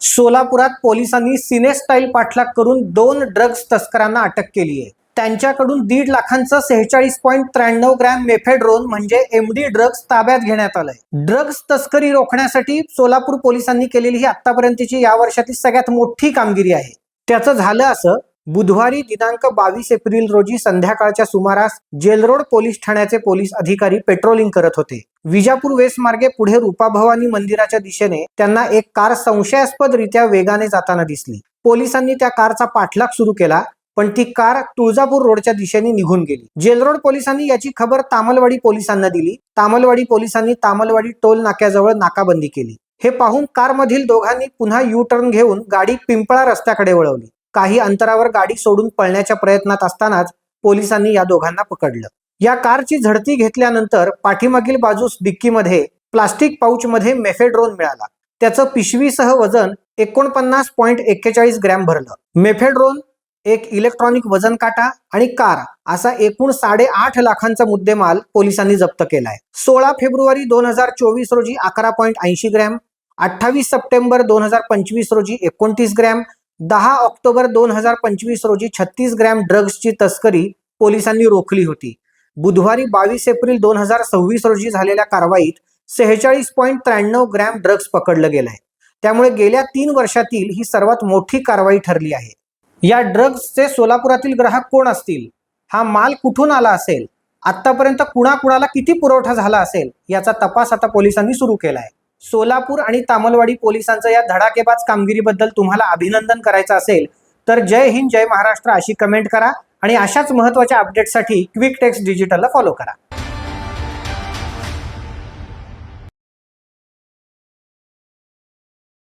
सोलापुरात पोलिसांनी सिने स्टाईल पाठलाग करून 2 ड्रग्ज तस्करांना अटक केली आहे। त्यांच्याकडून 1.5 लाखांचं 46.93 ग्रॅम मेफेड्रोन म्हणजे एमडी ड्रग्ज ताब्यात घेण्यात आलंय। ड्रग्ज तस्करी रोखण्यासाठी सोलापूर पोलिसांनी केलेली ही आतापर्यंतची या वर्षातील सगळ्यात मोठी कामगिरी आहे। त्याचं झालं असं, बुधवारी दिनांक 22 एप्रिल रोजी संध्याकाळच्या सुमारास जेलरोड पोलीस ठाण्याचे पोलीस अधिकारी पेट्रोलिंग करत होते। विजापूर वेस्ट मार्गे पुढे रूपाभवानी मंदिराच्या दिशेने त्यांना एक कार संशयास्पदरित्या वेगाने जाताना दिसली। पोलिसांनी त्या कारचा पाठलाग सुरू केला, पण ती कार तुळजापूर रोडच्या दिशेने निघून गेली। जेलरोड पोलिसांनी याची खबर तामलवाडी पोलिसांना दिली। तामलवाडी पोलिसांनी तामलवाडी टोल नाक्याजवळ नाकाबंदी केली। हे पाहून कारमधील दोघांनी पुन्हा यू टर्न घेऊन गाडी पिंपळा रस्त्याकडे वळवली। काही अंतरावर गाडी सोडून पळण्याच्या प्रयत्नात असतानाच पोलिसांनी या दोघांना पकडलं। या कारची झडती घेतल्यानंतर पाठीमागील बाजूस डिक्कीमध्ये प्लास्टिक पाऊचमध्ये मेफेड्रोन मिळाला। त्याचं पिशवीसह वजन 49.41 ग्रॅम भरलं। मेफेड्रोन, एक इलेक्ट्रॉनिक वजन काटा आणि कार असा एकूण 8.5 लाखांचा मुद्देमाल पोलिसांनी जप्त केलाय। 16 फेब्रुवारी 2024 रोजी 11.80 ग्रॅम, 28 सप्टेंबर 2025 रोजी 29 ग्रॅम, 10 ऑक्टोबर 2025 रोजी 36 ग्रॅम ड्रग्जची तस्करी पोलिसांनी रोखली होती। बुधवारी 22 एप्रिल 2026 रोजी झालेल्या कारवाईत 46.93 ग्रॅम ड्रग्ज पकडलं गेलंय। त्यामुळे गेल्या 3 वर्षातील ही सर्वात मोठी कारवाई ठरली आहे। या ड्रग्जचे सोलापुरातील ग्राहक कोण असतील, हा माल कुठून आला असेल, आतापर्यंत कुणाकुणाला किती पुरवठा झाला असेल, याचा तपास आता पोलिसांनी सुरू केलाय। सोलापूर आणि तामलवाडी पोलिसांचं या धडाकेबाज कामगिरीबद्दल तुम्हाला अभिनंदन करायचं असेल तर जय हिंद जय महाराष्ट्र अशी कमेंट करा आणि अशाच महत्त्वाच्या अपडेट्ससाठी क्विक टेक्स्ट डिजिटलला फॉलो करा।